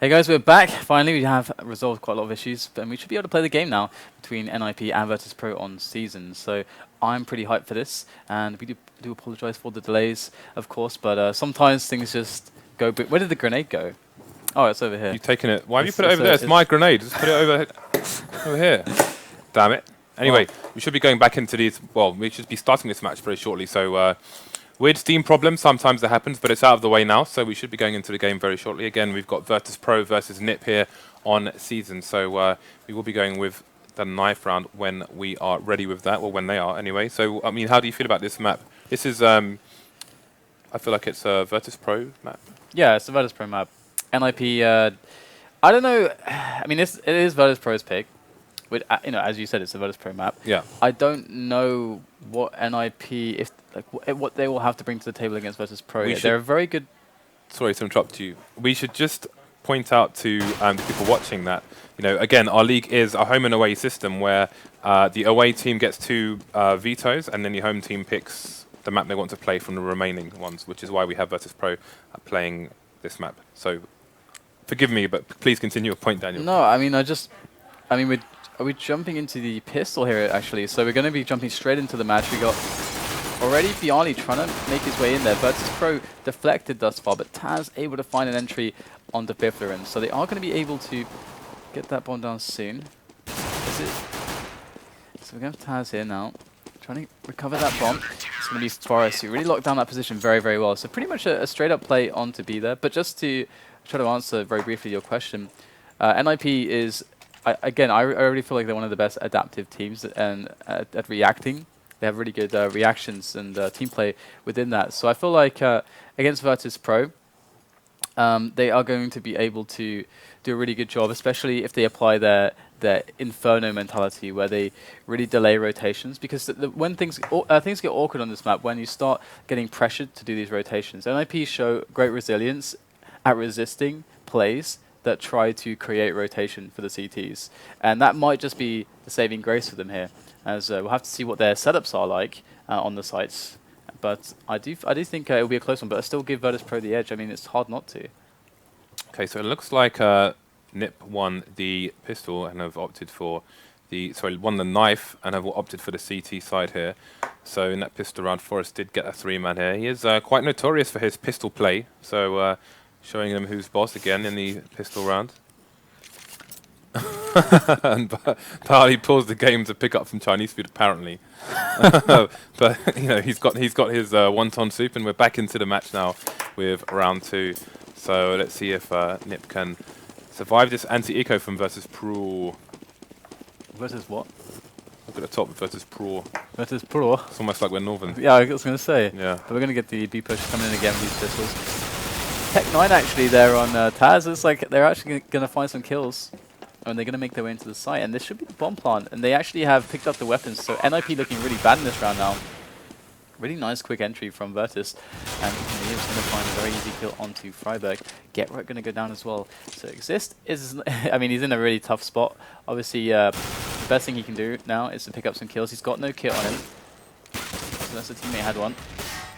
Hey guys, we're back. Finally, we have resolved quite a lot of issues, and we should be able to play the game now between NIP and Virtus.pro on season. So I'm pretty hyped for this, and we do apologize for the delays, of course, but sometimes things just go. Where did the grenade go? Oh, it's over here. You've taken it. Why have you put it over there? It's my grenade. Just put it over here. Damn it. Anyway, we should be going back into these. Well, we should be starting this match very shortly. So weird Steam problems. Sometimes that happens, but it's out of the way now. So we should be going into the game very shortly. Again, we've got Virtus.pro versus NIP here on season. So we will be going with the knife round when we are ready with that, or when they are anyway. So I mean, how do you feel about this map? This is I feel like it's a Virtus.pro map. Yeah, it's a Virtus.pro map. NIP. I don't know. I mean, it is Virtus.pro's pick. With, as you said, it's a Virtus.pro map. Yeah. I don't know what NIP, what they will have to bring to the table against Virtus.pro. They're a very good. Sorry to interrupt you. We should just point out to the people watching that, again, our league is a home and away system where the away team gets 2 vetoes, and then the home team picks the map they want to play from the remaining ones, which is why we have Virtus.pro playing this map. So, forgive me, but please continue your point, Daniel. No, I mean, are we jumping into the pistol here, actually? So we're going to be jumping straight into the match. We got already byali trying to make his way in there. Virtus.pro deflected thus far, but TaZ able to find an entry onto Fifflaren. So they are going to be able to get that bomb down soon. So we're going to have TaZ here now, trying to recover that bomb. It's going to be Forest, who really locked down that position very, very well. So pretty much a straight-up play on to be there. But just to try to answer very briefly your question, NIP is... Again, I already feel like they're one of the best adaptive teams at reacting. They have really good reactions and team play within that. So I feel like against Virtus.pro, they are going to be able to do a really good job, especially if they apply their Inferno mentality, where they really delay rotations. Because when things get awkward on this map, when you start getting pressured to do these rotations, NIP show great resilience at resisting plays that try to create rotation for the CTs. And that might just be the saving grace for them here, as we'll have to see what their setups are like on the sites. But I do think it'll be a close one, but I still give Virtus.pro the edge. I mean, it's hard not to. Okay, so it looks like NIP won the pistol and have opted for won the knife and have opted for the CT side here. So in that pistol round, Forest did get a 3-man here. He is quite notorious for his pistol play. So showing them who's boss again in the pistol round. And byali paused the game to pick up some Chinese food, apparently. But he's got his wonton soup, and we're back into the match now with round 2. So let's see if NIP can survive this anti-eco from Virtus.pro. Versus what? Look at the top, Virtus.pro. Virtus.pro. It's almost like we're northern. Yeah, I was going to say. Yeah. But we're going to get the B push coming in again with these pistols. Tech 9 actually there on TaZ. It's like they're actually going to find some kills, and they're going to make their way into the site. And this should be the bomb plant. And they actually have picked up the weapons. So NIP looking really bad in this round now. Really nice quick entry from Virtus. And he is going to find a very easy kill onto Friberg. Get right going to go down as well. So Xizt is, I mean, he's in a really tough spot. Obviously, the best thing he can do now is to pick up some kills. He's got no kit on him. So that's the teammate had one.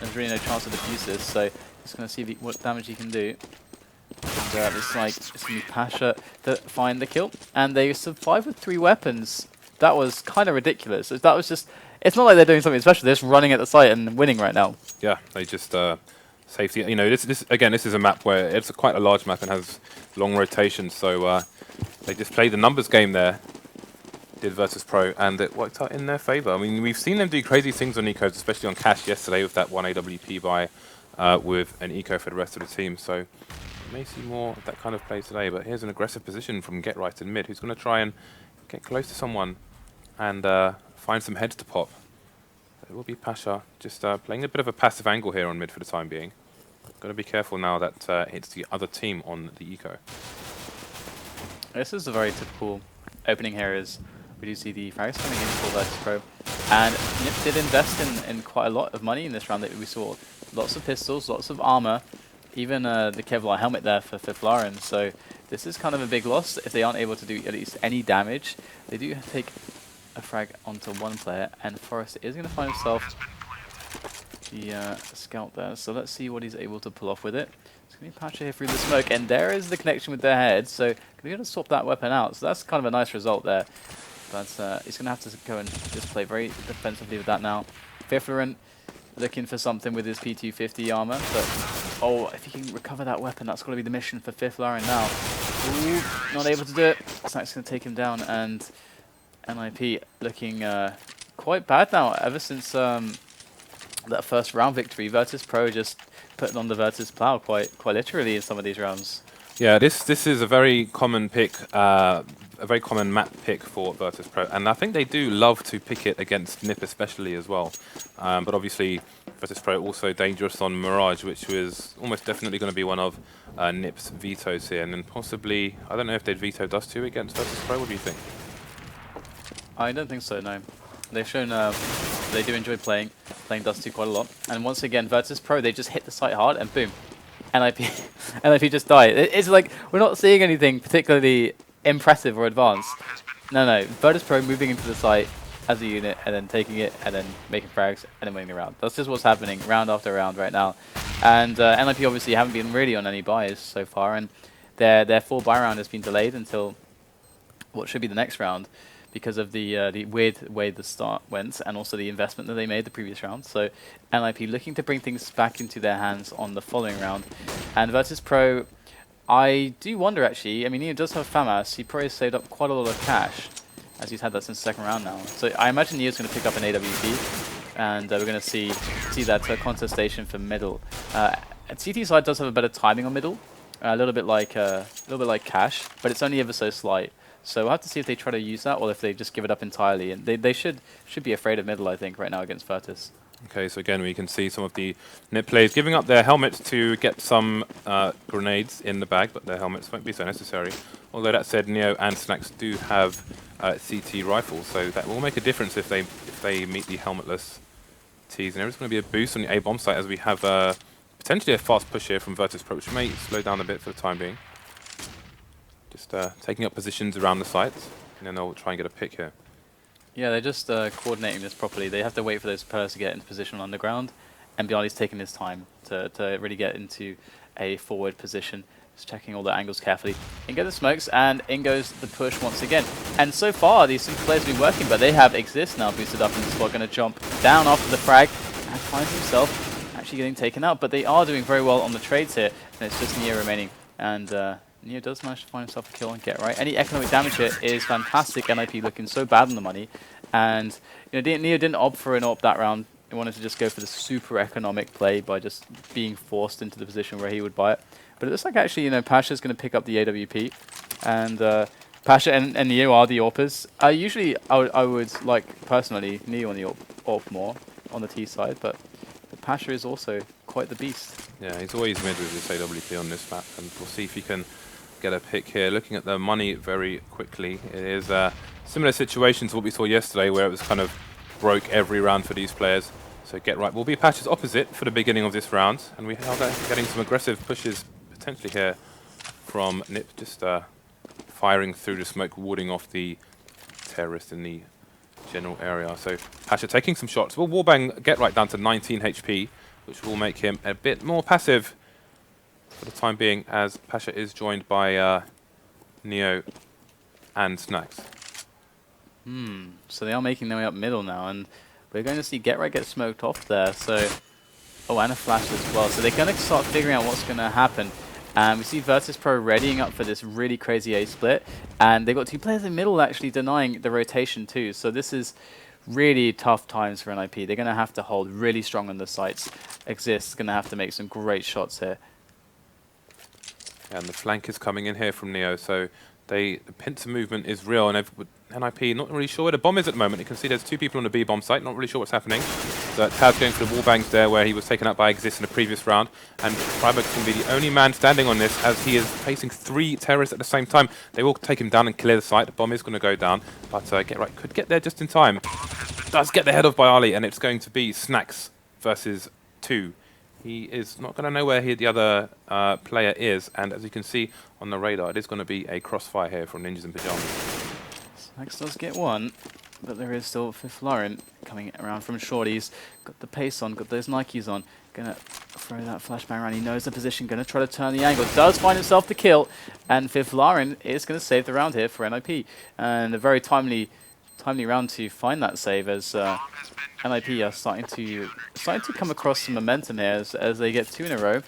There's really no chance to defuse this. So just going to see what damage he can do. And it's going to be Pasha to find the kill. And they survive with 3 weapons. That was kind of ridiculous. That was just... It's not like they're doing something special. They're just running at the site and winning right now. Yeah, they just... safety... This is a map where it's quite a large map and has long rotations. So they just played the numbers game there. Did Virtus.pro, and it worked out in their favor. I mean, we've seen them do crazy things on ecos, especially on Cash yesterday with that 1 AWP buy with an eco for the rest of the team. So you may see more of that kind of play today. But here's an aggressive position from Get Right in mid, who's going to try and get close to someone and find some heads to pop. It will be Pasha just playing a bit of a passive angle here on mid for the time being. Got to be careful now that it's the other team on the eco. This is a very typical opening here. Is we do see the frags coming in for Virtus.pro, and NIP did invest in quite a lot of money in this round. That we saw lots of pistols, lots of armor, even the Kevlar helmet there for Fifflaren. So this is kind of a big loss if they aren't able to do at least any damage. They do take a frag onto one player, and Forest is going to find himself the scout there. So let's see what he's able to pull off with it. He's It's going to be Pasha here through the smoke, and there is the connection with their head, so going to swap that weapon out. So that's kind of a nice result there. But he's going to have to go and just play very defensively with that now. Fifflaren looking for something with his P250 armor, but oh, if he can recover that weapon, that's got to be the mission for Fifflaren now. Ooh, not able to do it. Snax going to take him down, and NIP looking quite bad now ever since that first round victory. Virtus.pro just putting on the Virtus plow quite literally in some of these rounds. Yeah, this is a very common pick, a very common map pick for Virtus.pro, and I think they do love to pick it against NIP especially as well. But obviously, Virtus.pro also dangerous on Mirage, which was almost definitely going to be one of NIP's vetoes here, and then possibly, I don't know if they'd veto Dust 2 against Virtus.pro. What do you think? I don't think so, no. They've shown they do enjoy playing Dust 2 quite a lot. And once again, Virtus.pro, they just hit the site hard and boom. NIP just die. It's like, we're not seeing anything particularly impressive or advanced. No, Virtus.pro moving into the site as a unit and then taking it and then making frags and then winning the round. That's just what's happening round after round right now. And NIP obviously haven't been really on any buys so far, and their full buy round has been delayed until what should be the next round, because of the weird way the start went, and also the investment that they made the previous round. So NIP looking to bring things back into their hands on the following round. And Virtus.pro, I do wonder actually, I mean, he does have FAMAS, he probably saved up quite a lot of cash, as he's had that since the second round now. So I imagine Neo's going to pick up an AWP, and we're going to see that contestation for middle. CT side does have a better timing on middle, a little bit like Cash, but it's only ever so slight. So we'll have to see if they try to use that or if they just give it up entirely. And they should be afraid of middle, I think, right now against Virtus. Okay, so again, we can see some of the NIP players giving up their helmets to get some grenades in the bag, but their helmets won't be so necessary. Although that said, Neo and Snax do have CT rifles, so that will make a difference if they meet the helmetless Ts. And there is going to be a boost on the A-bomb site as we have potentially a fast push here from Virtus.pro, which may slow down a bit for the time being. Just taking up positions around the sites, and then they'll try and get a pick here. Yeah, they're just coordinating this properly. They have to wait for those players to get into position on the ground, and byali's taking his time to really get into a forward position. Just checking all the angles carefully. In go the smokes, and in goes the push once again. And so far, these two players have been working, but they have Xizt now boosted up in the spot, going to jump down after the frag, and finds himself actually getting taken out. But they are doing very well on the trades here, and it's just Neo remaining. And Neo does manage to find himself a kill and get right. Any economic damage here is fantastic. NIP looking so bad on the money. And you know, Neo didn't opt for an AWP that round. He wanted to just go for the super economic play by just being forced into the position where he would buy it. But it looks like actually, you know, Pasha's going to pick up the AWP. And Pasha and Neo are the AWPers. Usually, I would like, personally, Neo on the AWP more on the T side. But Pasha is also quite the beast. Yeah, he's always mid with his AWP on this map. And we'll see if he can get a pick here. Looking at the money very quickly, it is a similar situation to what we saw yesterday, where it was kind of broke every round for these players. So get right will be Pasha's opposite for the beginning of this round, and we are getting some aggressive pushes potentially here from NIP, just firing through the smoke, warding off the terrorist in the general area. So Pasha taking some shots. Will wallbang get right down to 19 HP, which will make him a bit more passive for the time being, as Pasha is joined by Neo and Snax. So they are making their way up middle now, and we're going to see get right get smoked off there. So, oh, and a flash as well. So they're going to start figuring out what's going to happen. And we see Virtus.pro readying up for this really crazy A split, and they've got two players in middle actually denying the rotation too. So this is really tough times for NIP. They're going to have to hold really strong on the sites. Xizt going to have to make some great shots here. And the flank is coming in here from Neo, so the pincer movement is real, and NIP not really sure where the bomb is at the moment. You can see there's two people on the B bomb site, not really sure what's happening. So TaZ going for the wallbangs there, where he was taken out by Xizt in the previous round, and Friberg can be the only man standing on this, as he is facing 3 terrorists at the same time. They will take him down and clear the site. The bomb is going to go down, but Get Right could get there just in time. Does get the head of byali, and it's going to be Snax versus 2. He is not going to know where the other player is, and as you can see on the radar, it is going to be a crossfire here from Ninjas in Pyjamas. Snax does get one, but there is still Fifflaren coming around from short. He's got the pace on, got those Nikes on. Gonna throw that flashbang around. He knows the position, gonna try to turn the angle. Does find himself the kill, and Fifflaren is gonna save the round here for NIP. And a very timely round to find that save, as NIP are starting to come across some momentum here as they get 2 in a row,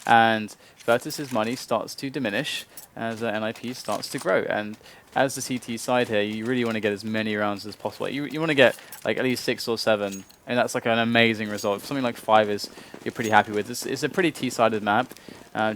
and Virtus' money starts to diminish as NIP starts to grow. And as the CT side here, you really want to get as many rounds as possible. You want to get like at least 6 or 7, and that's like an amazing result. Something like 5 is you're pretty happy with. It's a pretty T-sided map,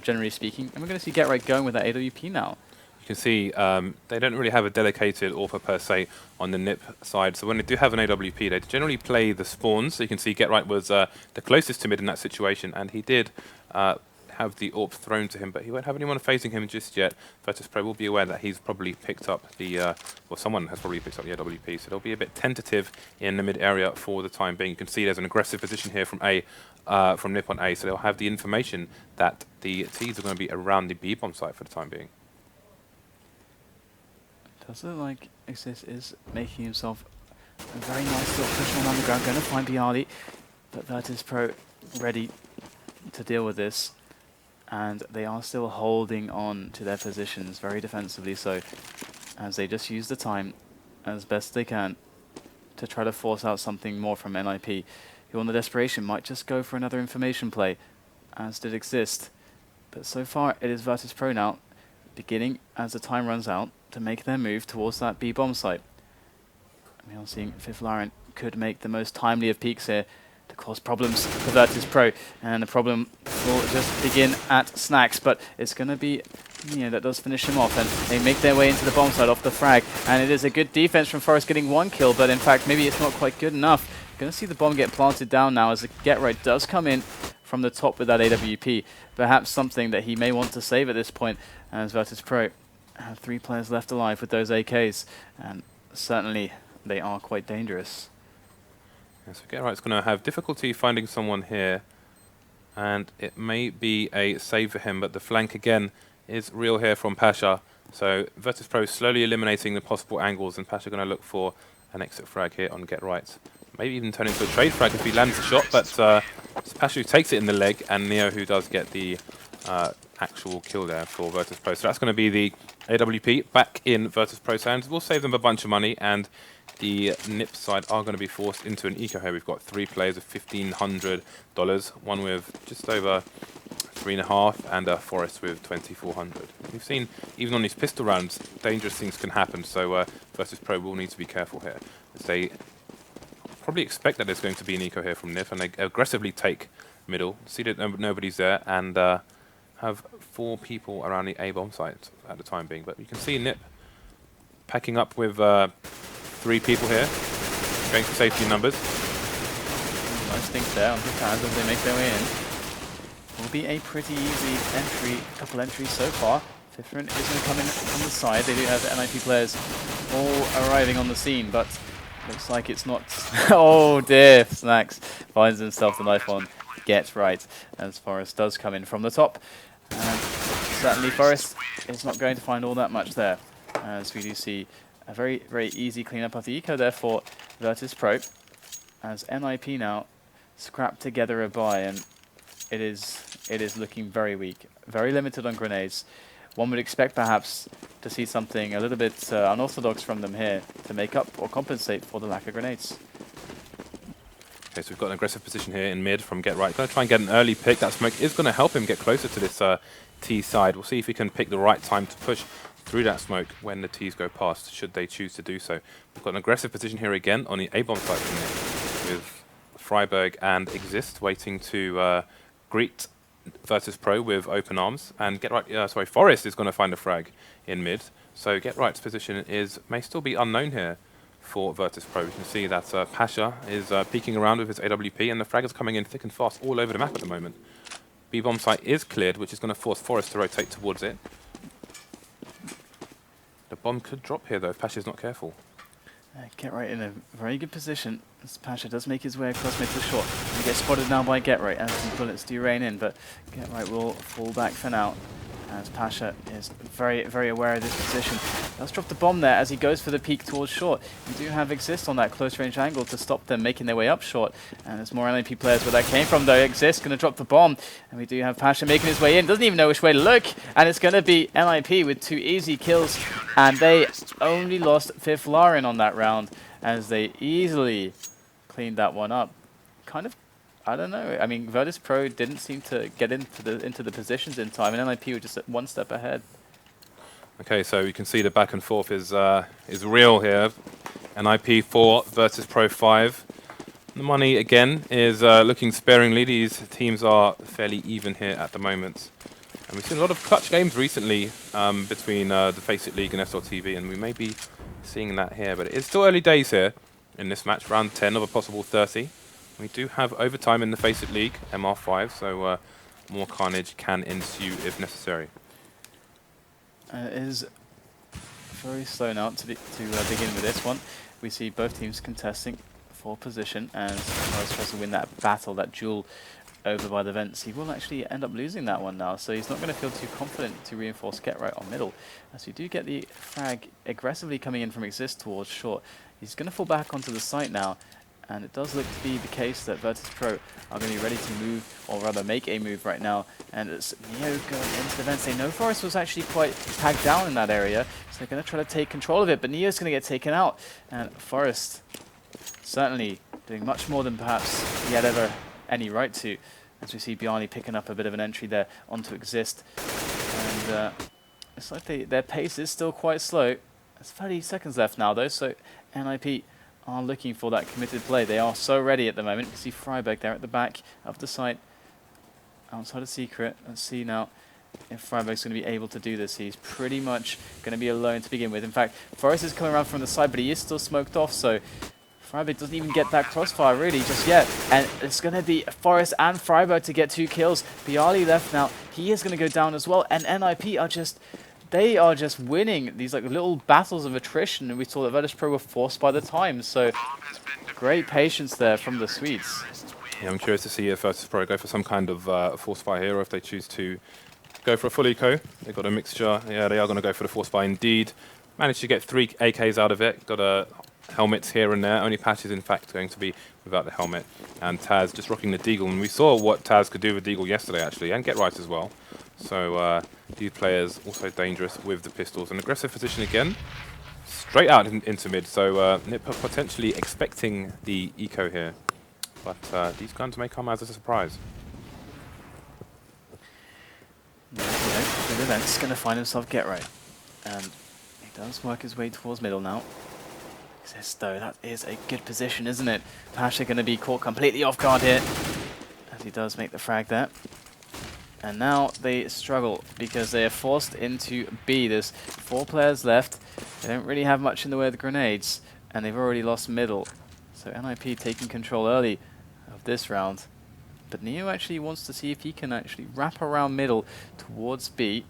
generally speaking. And we're going to see GetRight going with that AWP now. You can see they don't really have a dedicated AWP per se on the NIP side. So when they do have an AWP, they generally play the spawns. So you can see GetRight was the closest to mid in that situation, and he did have the AWP thrown to him, but he won't have anyone facing him just yet. Virtus.pro will be aware that he's probably picked up the, well, someone has probably picked up the AWP, so they'll be a bit tentative in the mid area for the time being. You can see there's an aggressive position here from from NIP on A, so they'll have the information that the T's are going to be around the B bomb site for the time being. Does it look like Xizt is making himself a very nice little push on the ground, going to find byali, but Virtus.pro ready to deal with this. And they are still holding on to their positions very defensively, so as they just use the time as best they can to try to force out something more from NIP, who on the desperation might just go for another information play, as did Xizt. But so far it is Virtus.pro now, beginning as the time runs out to make their move towards that B bomb site. We are seeing Fifflaren could make the most timely of peaks here to cause problems for Virtus.pro, and the problem will just begin at Snax, but it's going to be that does finish him off, and they make their way into the bomb site off the frag, and it is a good defense from Forest getting 1 kill, but in fact maybe it's not quite good enough. Going to see the bomb get planted down now as the GetRight does come in from the top with that AWP, perhaps something that he may want to save at this point, as Virtus.pro have 3 players left alive with those AKs, and certainly they are quite dangerous. Yeah, so GetRight's going to have difficulty finding someone here, and it may be a save for him, but the flank again is real here from Pasha. So Virtus.pro slowly eliminating the possible angles, and Pasha going to look for an exit frag here on GetRight. Maybe even turn into a trade frag if he lands the shot, but it's Pasha who takes it in the leg, and Neo who does get the actual kill there for Virtus.pro. So that's going to be the AWP back in Virtus.pro's hands. We'll save them a bunch of money, and the NIP side are going to be forced into an eco here. We've got 3 players with $1,500, one with just over 3.5, and a Forest with 2,400. We've seen, even on these pistol rounds, dangerous things can happen, so Virtus.pro will need to be careful here, as they probably expect that there's going to be an eco here from NIP, and they aggressively take middle, see that nobody's there, and have 4 people around the A bomb site at the time being. But you can see NIP packing up with 3 people here, going for safety numbers. Nice things there on the TaZ as they make their way in. Will be a pretty easy entry, couple entries so far. Fifflaren is going to come in from the side. They do have NIP players all arriving on the scene, but looks like it's not. Oh dear, Snax finds himself the knife on GetRight as Forest does come in from the top. And certainly Forest is not going to find all that much there, as we do see a very, very easy cleanup of the eco there for Virtus.pro, as NIP now scrap together a buy, and it is looking very weak, very limited on grenades. One would expect perhaps to see something a little bit unorthodox from them here to make up or compensate for the lack of grenades. Okay, so we've got an aggressive position here in mid from GetRight. Going to try and get an early pick. That smoke is going to help him get closer to this T side. We'll see if he can pick the right time to push through that smoke when the T's go past, should they choose to do so. We've got an aggressive position here again on the A-bomb side from NIP, with Friberg and Xizt waiting to greet Virtus.pro with open arms. And Forest is going to find a frag in mid. So GetRight's position may still be unknown here for Virtus.pro. You can see that Pasha is peeking around with his AWP, and the frag is coming in thick and fast all over the map at the moment. B-bomb site is cleared, which is going to force Forest to rotate towards it. The bomb could drop here though if Pasha's not careful. GetRight in a very good position as Pasha does make his way across mid to short. He gets spotted now by GetRight as the bullets do rain in, but GetRight will fall back for now as Pasha is very, very aware of this position. Let's drop the bomb there as he goes for the peek towards short. We do have Xizt on that close range angle to stop them making their way up short. And there's more LNP players where that came from though. Xizt going to drop the bomb. And we do have Pasha making his way in. Doesn't even know which way to look. And it's going to be NIP with 2 easy kills. And they only lost Fifflaren on that round as they easily cleaned that one up. Kind of, I don't know. I mean, Virtus.pro didn't seem to get into the positions in time, and NIP were just one step ahead. Okay, so you can see the back and forth is real here. NIP 4, Virtus.pro 5. The money again is looking sparingly. These teams are fairly even here at the moment, and we've seen a lot of clutch games recently between the FACEIT League and SLTV, and we may be seeing that here. But it is still early days here in this match, round 10 of a possible 30. We do have overtime in the FACEIT League, MR5, so more carnage can ensue if necessary. It is very slow now to begin with this one. We see both teams contesting for position as Forrest tries to win that battle, that duel over by the vents. He will actually end up losing that one now, so he's not going to feel too confident to reinforce get right on middle. As we do get the frag aggressively coming in from Xizt towards short. He's going to fall back onto the site now. And it does look to be the case that Virtus.pro are going to be ready to move, or rather make a move right now. And it's Neo going into the vents. They know Forrest was actually quite tagged down in that area, so they're going to try to take control of it, but Neo's going to get taken out. And Forrest certainly doing much more than perhaps he had ever any right to. As we see byali picking up a bit of an entry there onto Xizt. And it's like their pace is still quite slow. There's 30 seconds left now though, so NIP are looking for that committed play. They are so ready at the moment. You see Friberg there at the back of the site, outside of secret. Let's see now if Friberg's going to be able to do this. He's pretty much going to be alone to begin with. In fact, Forrest is coming around from the side, but he is still smoked off, so Friberg doesn't even get that crossfire really just yet. And it's going to be Forrest and Friberg to get 2 kills. byali left now. He is going to go down as well, and NIP are just... They are just winning these like little battles of attrition, and we saw that Virtus.pro were forced by the time. So great patience there from the Swedes. Yeah, I'm curious to see if Virtus.pro go for some kind of force fire here, or if they choose to go for a full eco. They've got a mixture. Yeah, they are going to go for the force fire indeed. Managed to get 3 AKs out of it. Got a helmets here and there. Only Patch is in fact going to be without the helmet. And TaZ just rocking the deagle. And we saw what TaZ could do with deagle yesterday actually, and get right as well. So these players also dangerous with the pistols. An aggressive position again, straight out into mid. So NIP are potentially expecting the eco here, but these guns may come as a surprise. The event's going to find himself get right, and he does work his way towards middle now. Xizt though, that is a good position, isn't it? Pasha going to be caught completely off guard here, as he does make the frag there. And now they struggle because they are forced into B. There's 4 players left. They don't really have much in the way of the grenades, and they've already lost middle. So NIP taking control early of this round. But Neo actually wants to see if he can actually wrap around middle towards B,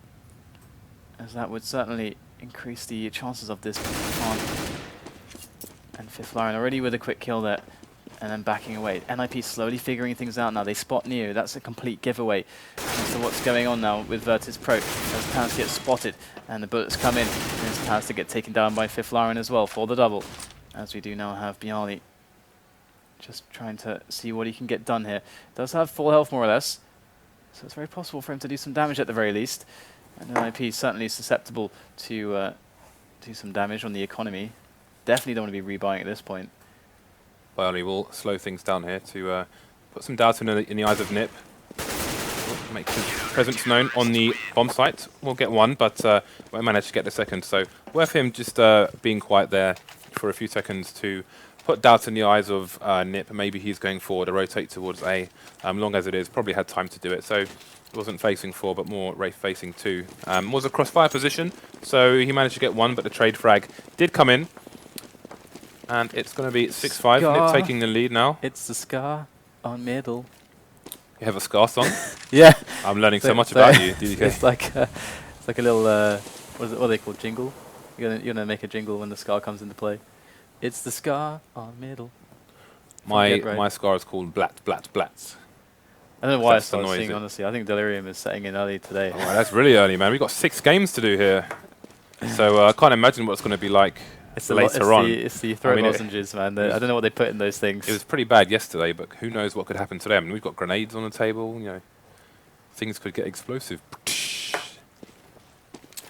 as that would certainly increase the chances of this on. And Fifflaren already with a quick kill there. And then backing away. NIP slowly figuring things out now. They spot Neo. That's a complete giveaway as to what's going on now with Virtus.pro. As TaZ gets spotted and the bullets come in. And it's TaZ to get taken down by Fifflaren as well for the double. As we do now have byali just trying to see what he can get done here. Does have full health more or less. So it's very possible for him to do some damage at the very least. And NIP is certainly susceptible to do some damage on the economy. Definitely don't want to be rebuying at this point. byali will slow things down here to put some doubt in the eyes of NIP. Make his presence known on the bomb site. We'll get 1, but won't manage to get the 2nd. So worth him just being quiet there for a few seconds to put doubt in the eyes of NIP. Maybe he's going forward, a rotate towards A. Long as it is, probably had time to do it. So it wasn't facing 4, but more facing 2. Was a crossfire position, so he managed to get 1, but the trade frag did come in. And it's going to be 6-5. NIP taking the lead now. It's the scar on middle. You have a scar song? Yeah. I'm learning so much about you. It's like a little what are they called? Jingle. You're gonna make a jingle when the scar comes into play. It's the scar on middle. My scar is called Blat Blat Blat. I don't know why I That's the started noise seeing, honestly. I think Delirium is setting in early today. Oh, that's really early, man. We've got 6 games to do here. So I can't imagine what it's going to be like later on. It's the throat lozenges, man. I don't know what they put in those things. It was pretty bad yesterday, but who knows what could happen today. I mean, we've got grenades on the table, you know. Things could get explosive.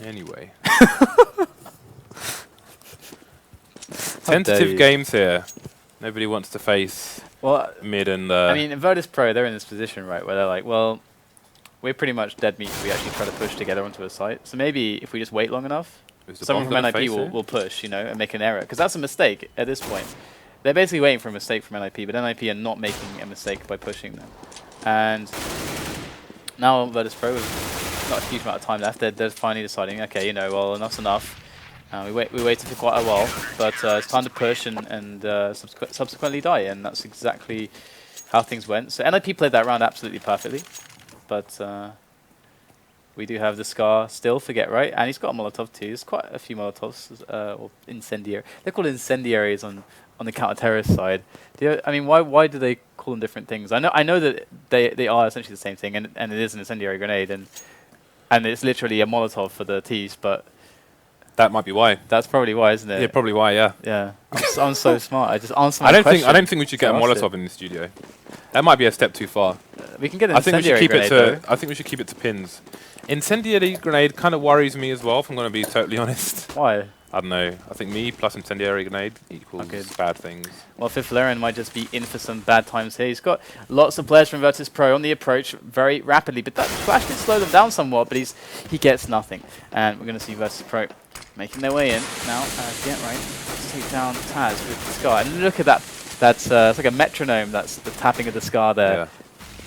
Anyway. Tentative games here. Nobody wants to face mid and... I mean, in Virtus.pro, they're in this position, right, where they're like, well, we're pretty much dead meat if we actually try to push together onto a site. So maybe if we just wait long enough, someone from NIP will push, you know, and make an error. Because that's a mistake at this point. They're basically waiting for a mistake from NIP, but NIP are not making a mistake by pushing them. And now Virtus.pro, with not a huge amount of time left, they're finally deciding, okay, you know, well, enough's enough. We waited for quite a while, but it's time to push and subsequently die, and that's exactly how things went. So NIP played that round absolutely perfectly, but we do have the Scar still, forget, right? And he's got a Molotov too. There's quite a few Molotovs, or incendiary. They're called incendiaries on the counter-terrorist side. I mean, why do they call them different things? I know that they are essentially the same thing, and it is an incendiary grenade, and it's literally a Molotov for the T's, but... That might be why. That's probably why, isn't it? Yeah, probably why, yeah. Yeah. I'm so smart. I just answered my question. I don't think we should get a Molotov in the studio. That might be a step too far. We can get an incendiary grenade, I think we should keep it to pins. Incendiary grenade kind of worries me as well, if I'm going to be totally honest. Why? I don't know. I think me plus incendiary grenade equals bad things. Well, Fifflaren might just be in for some bad times here. He's got lots of players from Virtus.pro on the approach very rapidly, but that flash did slow them down somewhat, but he gets nothing. And we're going to see Virtus.pro making their way in now. Get right. Let's take down TaZ with the Scar. And look at that. That's it's like a metronome. That's the tapping of the Scar there. Yeah.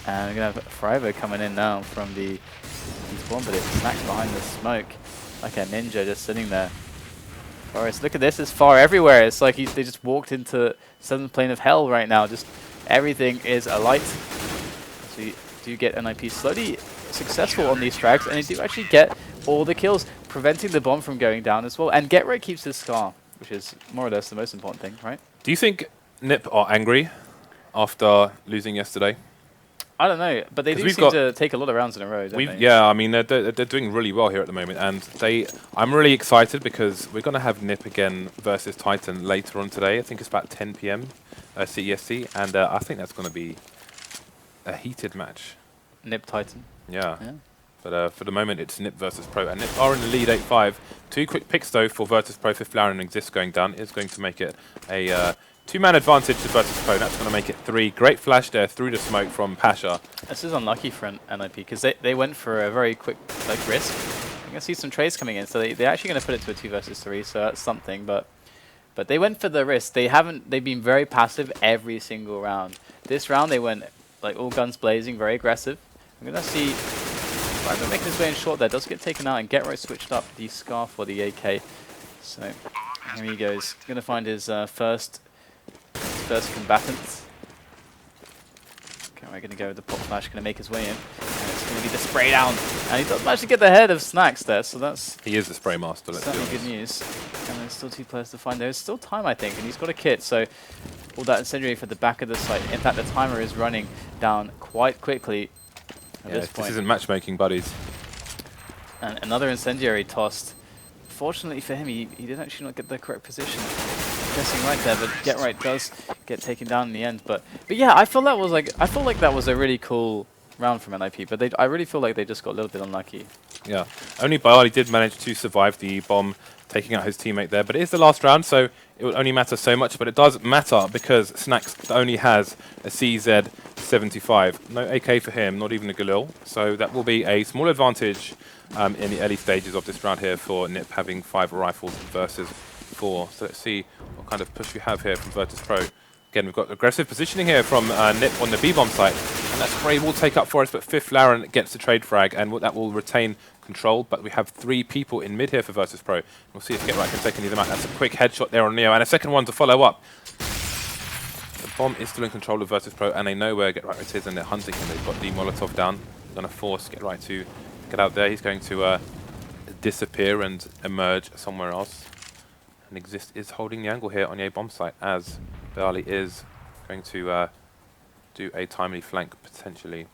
And we're going to have Friberg coming in now from the bomb, but it's Snax behind the smoke. Like a ninja just sitting there. Forest, look at this, it's far everywhere. It's like they just walked into 7th plane of hell right now. Just everything is alight. So you do get NIP slowly successful on these frags, and they do actually get all the kills, preventing the bomb from going down as well. And Get Right keeps his Scar, which is more or less the most important thing, right? Do you think NIP are angry after losing yesterday? I don't know, but they do seem to take a lot of rounds in a row, don't they? Yeah, I mean, they're doing really well here at the moment, and I'm really excited because we're going to have NIP again versus Titan later on today. I think it's about 10 PM CEST, and I think that's going to be a heated match. NIP Titan? Yeah. But for the moment, it's NIP versus Pro, and NIP are in the lead 8-5. 2 quick picks, though, for Virtus.pro. Fifflaren and Xizt going down is going to make it a... 2-man advantage to Virtus.pro. That's going to make it 3. Great flash there through the smoke from Pasha. This is unlucky for NIP because they went for a very quick risk. You're going to see some trades coming in, so they're actually going to put it to a 2 versus 3, so that's something. But they went for the risk. They've been very passive every single round. This round they went like all guns blazing, very aggressive. I'm going to see Friberg making his way in short there. Does get taken out and Get Right switched up the Scar for the AK. So here he goes. Going to find his first combatant. Okay, we're going to go with the pop flash, going to make his way in. And it's going to be the spray down. And he does manage to get the head of Snax there, so that's... He is the spray master, let's certainly good news. And there's still 2 players to find. There's still time, I think, and he's got a kit, so all that incendiary for the back of the site. In fact, the timer is running down quite quickly at this point. This isn't matchmaking, buddies. And another incendiary tossed. Fortunately for him, he did actually not get the correct position. Guessing right there, but Get Right does get taken down in the end. But yeah, I feel like that was a really cool round from NIP. But I really feel like they just got a little bit unlucky. Yeah, only byali did manage to survive the bomb, taking out his teammate there. But it is the last round, so it will only matter so much. But it does matter because Snax only has a CZ75. No AK for him, not even a Galil. So that will be a small advantage in the early stages of this round here for NIP having 5 rifles versus 4. So let's see what kind of push we have here from Virtus.pro. Again, we've got aggressive positioning here from NIP on the B-bomb site. And that spray will take up for us, but Fifflaren gets the trade frag, and that will retain control. But we have 3 people in mid here for Virtus.pro. We'll see if Get Right can take any of them out. That's a quick headshot there on Neo, and a second one to follow up. The bomb is still in control of Virtus.pro, and they know where Get Right is, and they're hunting him. They've got the Molotov down. They're going to force Get Right to get out there. He's going to disappear and emerge somewhere else. And Xizt is holding the angle here on the A-bomb site as byali is going to do a timely flank potentially.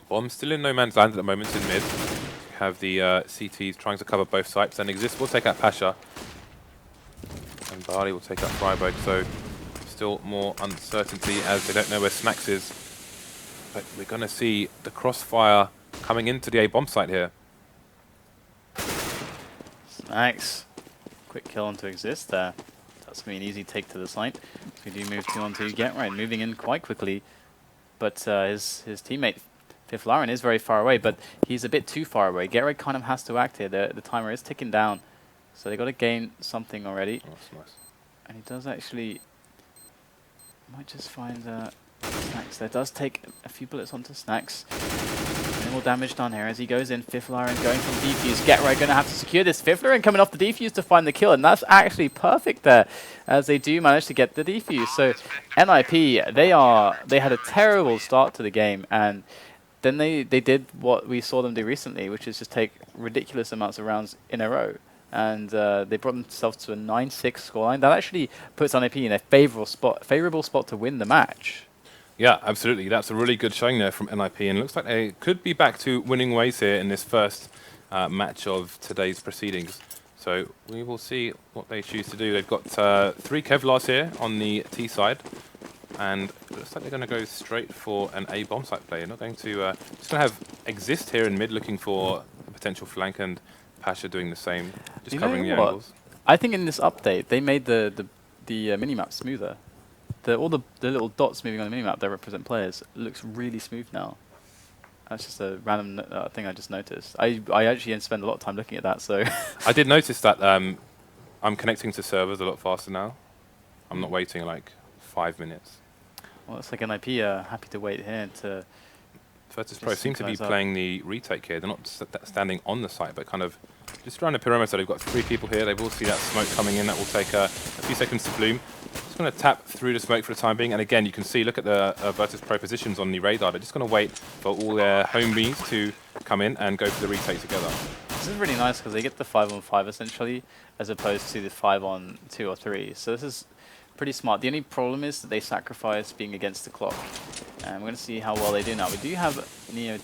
Bomb still in no man's land at the moment in mid. We have the CTs trying to cover both sites, and Xizt will take out Pasha. And byali will take out Friberg, so still more uncertainty as they don't know where Snax is. But we're going to see the crossfire coming into the A bomb site here. Snax, quick kill onto Xizt there. That's going to be an easy take to the site. So we do move 2 onto Get Right, moving in quite quickly. But his teammate Fifflaren is very far away, but he's a bit too far away. Get Right kind of has to act here. The timer is ticking down, so they got to gain something already. Oh, that's nice. And he does actually might just find Snax there. Does take a few bullets onto Snax. Minimal damage done here as he goes in. Fifflaren going from defuse. Get Right going to have to secure this. Fifflaren coming off the defuse to find the kill, and that's actually perfect there, as they do manage to get the defuse. So NIP, they had a terrible start to the game, and then they did what we saw them do recently, which is just take ridiculous amounts of rounds in a row. And they brought themselves to a 9-6 scoreline. That actually puts NIP in a favorable spot to win the match. Yeah, absolutely. That's a really good showing there from NIP, and it looks like they could be back to winning ways here in this first match of today's proceedings. So we will see what they choose to do. They've got 3 Kevlars here on the T side, and it looks like they're going to go straight for an A bomb site play. They're not going to just going to have Xizt here in mid, looking for a potential flank, and Pasha doing the same, just covering the angles. I think in this update they made the minimap smoother. All the little dots moving on the minimap that represent players looks really smooth now. That's just a random thing I just noticed. I actually spend a lot of time looking at that. So I did notice that I'm connecting to servers a lot faster now. I'm not waiting like 5 minutes. Well, it's like NIP happy to wait here to. Virtus.pro seem to be playing the retake here. They're not standing on the site, but kind of just around the perimeter. They've got 3 people here. They will see that smoke coming in. That will take a few seconds to bloom. Just going to tap through the smoke for the time being. And again, you can see, look at the Virtus.pro positions on the radar. They're just going to wait for all their homies to come in and go for the retake together. This is really nice because they get the 5-on-5 essentially, as opposed to the 5-on-2 or 3. So this is pretty smart. The only problem is that they sacrifice being against the clock. And we're going to see how well they do now. We do have Neo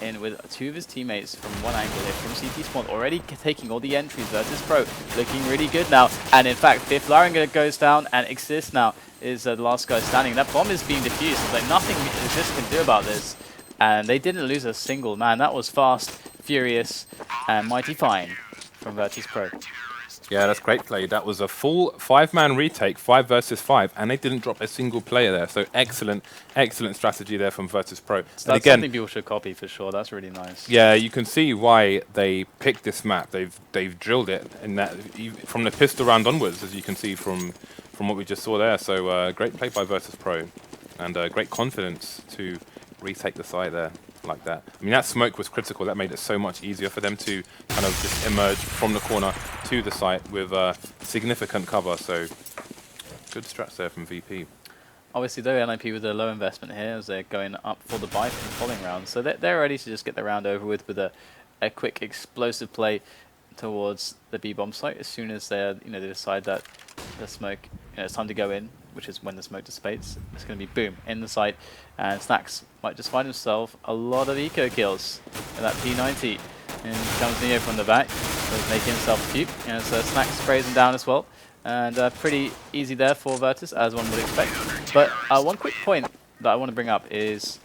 in with 2 of his teammates from one angle here from CT spawn, already taking all the entries. Virtus.pro looking really good now. And in fact, Fifflaren goes down, and Xizt now is the last guy standing. That bomb is being defused. There's like nothing Xizt can do about this. And they didn't lose a single man. That was fast, furious, and mighty fine from Virtus.pro. Yeah, that's great play. That was a full 5-man retake, 5 versus 5, and they didn't drop a single player there. So excellent, excellent strategy there from Virtus.pro. So that's something people should copy for sure. That's really nice. Yeah, you can see why they picked this map. They've drilled it in that from the pistol round onwards, as you can see from what we just saw there. So great play by Virtus.pro, and great confidence to retake the site there like that. I mean, that smoke was critical. That made it so much easier for them to kind of just emerge from the corner to the site with significant cover. So good strats there from VP. Obviously, though, NIP with a low investment here as they're going up for the buy for the following round. So they're ready to just get the round over with a quick explosive play towards the B-bomb site as soon as they decide that the smoke, it's time to go in, which is when the smoke dissipates. It's going to be boom in the site, and Snax might just find himself a lot of eco kills in that P90. And comes Neo from the back, so making himself a few. So Snax sprays him down as well, and pretty easy there for Virtus, as one would expect. But one quick point that I want to bring up is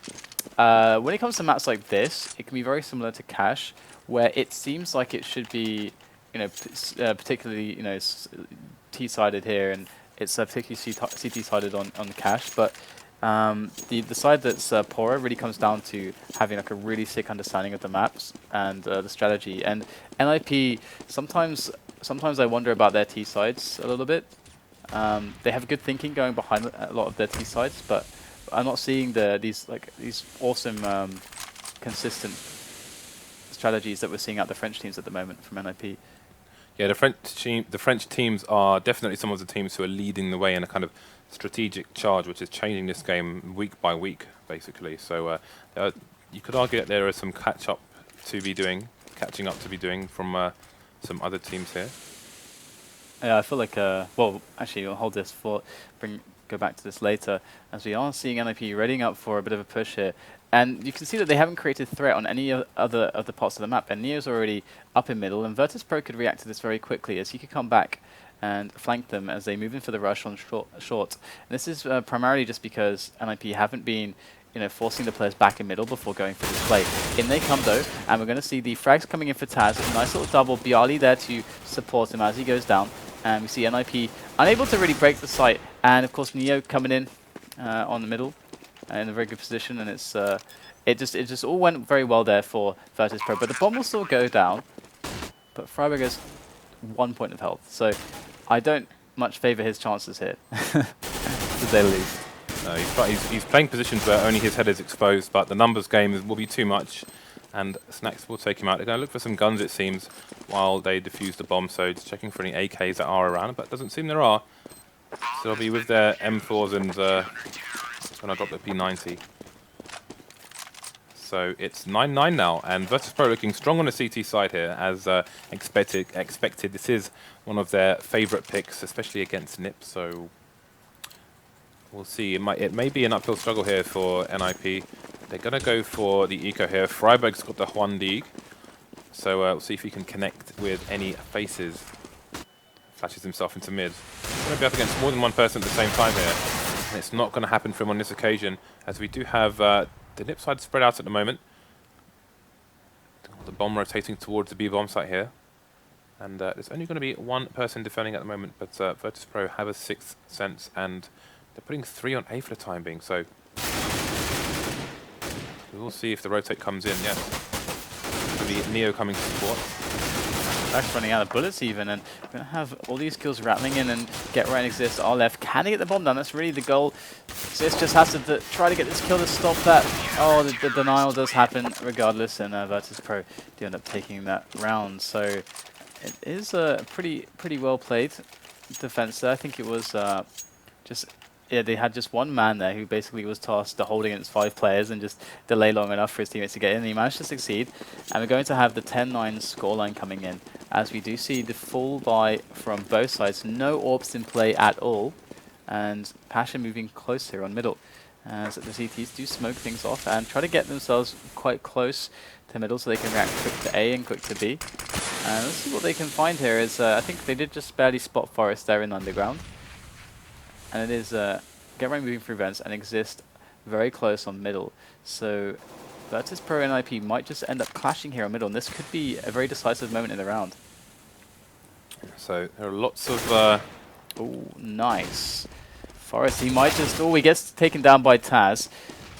when it comes to maps like this, it can be very similar to Cash, where it seems like it should be, particularly T-sided here, and it's particularly CT-sided on Cash, but the side that's poorer really comes down to having like a really sick understanding of the maps and the strategy. And NIP, sometimes I wonder about their T-sides a little bit. They have good thinking going behind a lot of their T-sides, but I'm not seeing these awesome consistent strategies that we're seeing out the French teams at the moment from NIP. Yeah, the French teams are definitely some of the teams who are leading the way in a kind of strategic charge, which is changing this game week by week, basically. So you could argue that there is some catching up to be doing from some other teams here. Yeah, I feel like well, actually, I'll hold this for go back to this later, as we are seeing NIP readying up for a bit of a push here. And you can see that they haven't created threat on any other of the parts of the map, and Neo's already up in middle, and Virtus.pro could react to this very quickly, as he could come back and flank them as they move in for the rush on short. And this is primarily just because NIP haven't been forcing the players back in middle before going for this play. In they come though, and we're going to see the frags coming in for TaZ. A nice little double, byali there to support him as he goes down. And we see NIP unable to really break the site. And of course Neo coming in on the middle in a very good position. And it's it just all went very well there for Virtus.pro. But the bomb will still go down. But Friberg has 1 point of health. So I don't much favour his chances here, to say the least. He's playing positions where only his head is exposed, but the numbers game will be too much, and Snax will take him out. They're going to look for some guns, it seems, while they defuse the bomb, so just checking for any AKs that are around, but it doesn't seem there are. So they'll be with their M4s and going to drop the P90. So it's 9-9 now, and Virtus.pro looking strong on the CT side here, as expected. This is one of their favourite picks, especially against NIP, so we'll see. It may be an uphill struggle here for NIP. They're going to go for the eco here. Friberg's got the Huandig, so we'll see if he can connect with any faces. Flashes himself into mid. He's going to be up against more than one person at the same time here, and it's not going to happen for him on this occasion, as we do have the NIP side spread out at the moment. The bomb rotating towards the B bomb site here, and there's only going to be one person defending at the moment, but Virtus.pro have a 6th sense, and they're putting 3 on A for the time being, so we will see if the rotate comes in. Yes, the Neo coming to support. Snax running out of bullets even, and we're going to have all these kills rattling in, and get right and Xizt are left. Can he get the bomb down? That's really the goal. Xizt just has to try to get this kill to stop that. Oh, the denial does happen regardless, and Virtus.pro do end up taking that round. So it is a pretty well played defense there. I think it was yeah, they had just one man there who basically was tasked to hold against 5 players and just delay long enough for his teammates to get in. And he managed to succeed. And we're going to have the 10-9 scoreline coming in, as we do see the full buy from both sides. No AWPs in play at all. And Pasha moving close here on middle, as the CTs do smoke things off and try to get themselves quite close to middle so they can react quick to A and quick to B. Let's see what they can find here. Is I think they did just barely spot Forest there in the underground. And it is get right moving through vents and Xizt very close on middle. So Virtus.pro and NIP might just end up clashing here on middle, and this could be a very decisive moment in the round. So there are lots of... Oh, nice. Forest, he might just... Oh, he gets taken down by TaZ.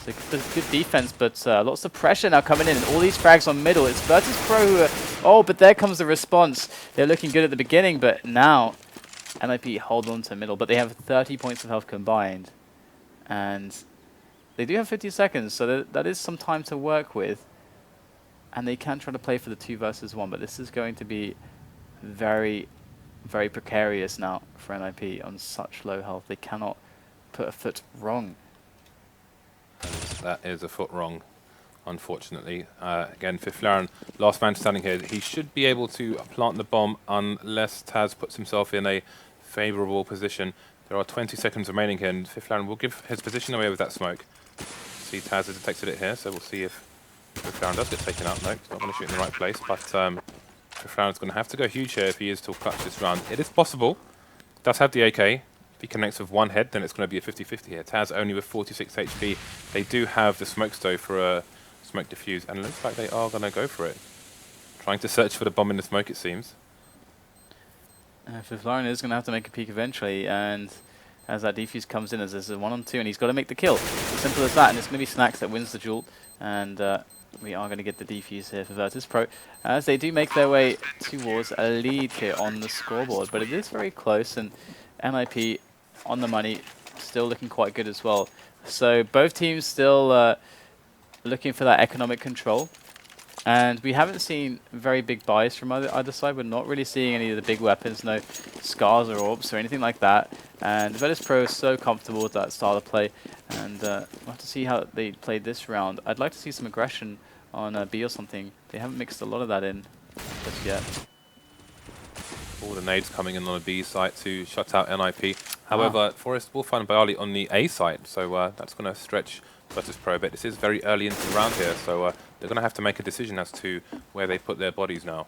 So good defense, but lots of pressure now coming in, and all these frags on middle. It's Virtus.pro who are... Oh, but there comes the response. They're looking good at the beginning, but now NIP hold on to middle, but they have 30 points of health combined, and they do have 50 seconds, so that is some time to work with, and they can try to play for the 2 versus 1, but this is going to be very precarious now for NIP on such low health. They cannot put a foot wrong. That is a foot wrong, unfortunately. Again, Fifflaren, last man standing here. He should be able to plant the bomb unless TaZ puts himself in a favourable position. There are 20 seconds remaining here, and Fifflaren will give his position away with that smoke. See, TaZ has detected it here, so we'll see if Fifflaren does get taken out. No, he's not going to shoot in the right place, but Fifflaren's going to have to go huge here if he is to clutch this round. It is possible. Does have the AK. If he connects with one head, then it's going to be a 50-50 here. TaZ only with 46 HP. They do have the smoke stove for a smoke diffuse, and it looks like they are going to go for it. Trying to search for the bomb in the smoke, it seems. Fifflaren is going to have to make a peek eventually, and as that defuse comes in, as there's a 1-on-2, and he's got to make the kill. Simple as that, and it's going to be Snax that wins the duel, and we are going to get the defuse here for Virtus.pro, as they do make their way towards a lead here on the scoreboard, but it is very close, and NIP on the money, still looking quite good as well. So both teams still looking for that economic control. And we haven't seen very big buys from either side. We're not really seeing any of the big weapons, no scars or AWPs or anything like that. And Virtus.pro is so comfortable with that style of play. And we'll have to see how they played this round. I'd like to see some aggression on B or something. They haven't mixed a lot of that in just yet. All the nades coming in on a B site to shut out NIP. However, Forest will find byali on the A side, so that's going to stretch Virtus.pro a bit. This is very early into the round here, so they're going to have to make a decision as to where they put their bodies now.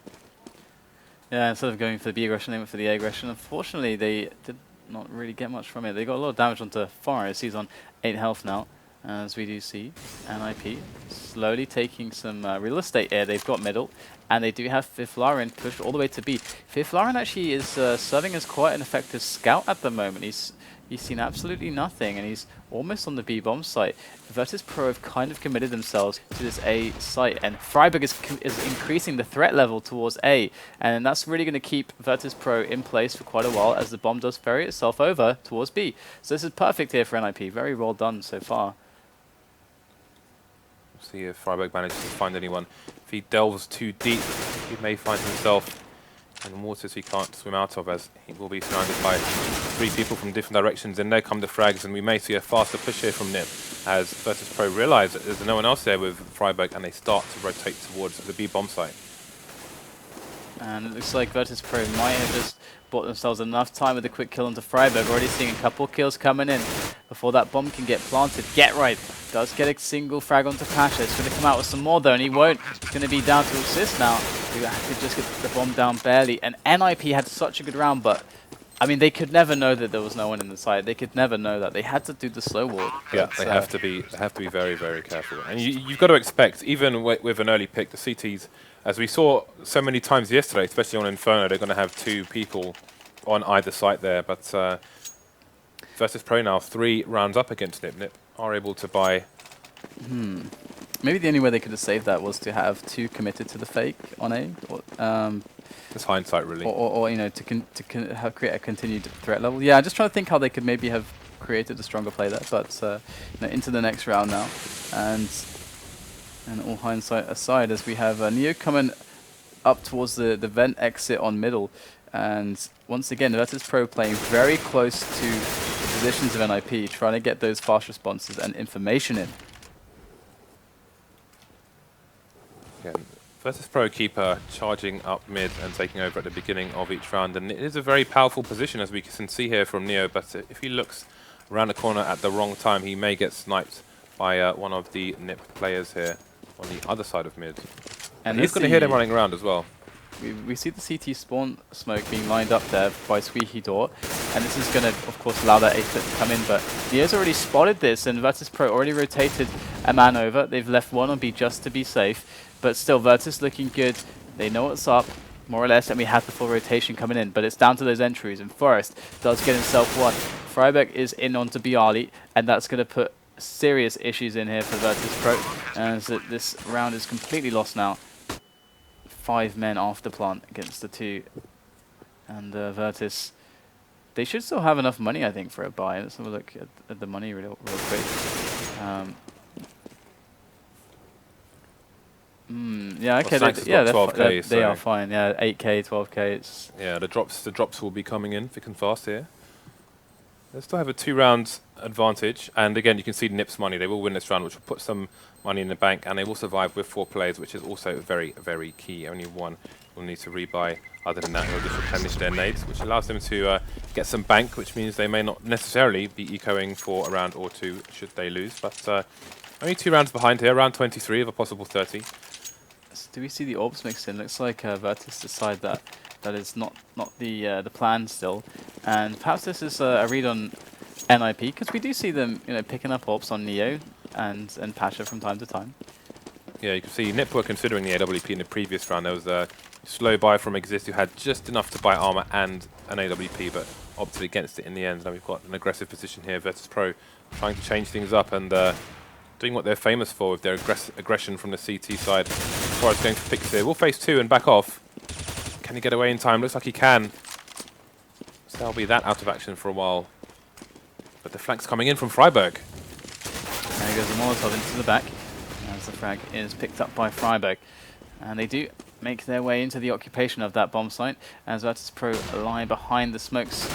Yeah, instead of going for the B aggression, they went for the A aggression. Unfortunately, they did not really get much from it. They got a lot of damage onto Forest. He's on 8 health now, as we do see. NIP slowly taking some real estate here. They've got middle, and they do have Fifflaren pushed all the way to B. Fifflaren actually is serving as quite an effective scout at the moment. He's seen absolutely nothing, and he's almost on the B bomb site. Virtus.pro have kind of committed themselves to this A site, and Friberg is increasing the threat level towards A, and that's really going to keep Virtus.pro in place for quite a while as the bomb does ferry itself over towards B. So this is perfect here for NIP. Very well done so far. See if Friberg manages to find anyone. If he delves too deep, he may find himself in waters he can't swim out of, as he will be surrounded by 3 people from different directions. And there come the frags, and we may see a faster push here from NIP as Virtus.pro realise that there's no one else there with Friberg, and they start to rotate towards the B bomb site. And it looks like Virtus.pro might have just bought themselves enough time with a quick kill onto Friberg. Already seeing a couple kills coming in before that bomb can get planted. Get right. Does get a single frag onto Pasha. It's going to come out with some more though, and he won't. It's going to be down to Xizt now. He had to just get the bomb down barely. And NIP had such a good round, but I mean, they could never know that there was no one in the site. They could never know that. They had to do the slow walk. Yeah, they have to be very, very careful. And you've got to expect, even with an early pick, the CTs, as we saw so many times yesterday, especially on Inferno, they're going to have 2 people on either site there. But Virtus.pro now 3 rounds up against NIP. NIP are able to buy. Maybe the only way they could have saved that was to have 2 committed to the fake on A. It's hindsight, really. Or you know, to create a continued threat level. Yeah, I'm just trying to think how they could maybe have created a stronger play there. But you know, into the next round now, and all hindsight aside, as we have Neo coming up towards the vent exit on middle, and once again, Virtus.pro playing very close to the positions of NIP, trying to get those fast responses and information in. Again, Virtus.pro keep charging up mid and taking over at the beginning of each round, and it is a very powerful position, as we can see here from Neo, but if he looks around the corner at the wrong time, he may get sniped by one of the NIP players here on the other side of mid. And he's going to hear them running around as well. We see the CT spawn smoke being lined up there by Squeaky Door, and this is going to, of course, allow that A-flip to come in, but Neo's already spotted this, and Virtus.pro already rotated a man over. They've left one on B just to be safe, but still, Virtus looking good. They know what's up, more or less, and we have the full rotation coming in, but it's down to those entries, and Forest does get himself one. Friberg is in onto byali, and that's going to put serious issues in here for Virtus.pro, as this round is completely lost now. 5 men after plant against the 2, and Virtus, they should still have enough money, I think, for a buy. Let's have a look at the money real quick. Yeah, okay, well, they're 12K, they are fine. Yeah, 8K, 12K. It's yeah, the drops will be coming in thick and fast here. They still have a 2 rounds advantage, and again, you can see NIP's money. They will win this round, which will put some money in the bank, and they will survive with 4 players, which is also very, very key. Only one will need to rebuy. Other than that, they'll just replenish their nades, which allows them to get some bank, which means they may not necessarily be ecoing for a round or 2 should they lose. But only 2 rounds behind here, round 23 of a possible 30. So do we see the orbs mixed in? Looks like Virtus decide that is not the plan still, and perhaps this is a read on NIP, because we do see them, you know, picking up orbs on Neo and Pasha from time to time. Yeah, you can see NIP were considering the AWP in the previous round. There was a slow buy from Xizt, who had just enough to buy armor and an AWP, but opted against it in the end. Now we've got an aggressive position here. Virtus.pro trying to change things up and doing what they're famous for with their aggression from the CT side. Forest going for picks here. We'll face 2 and back off. Can he get away in time? Looks like he can. So they'll be that out of action for a while. But the flank's coming in from Friberg. There goes the Molotov into the back, as the frag is picked up by Friberg. And they do make their way into the occupation of that bomb site, as Virtus.pro lie behind the smokes,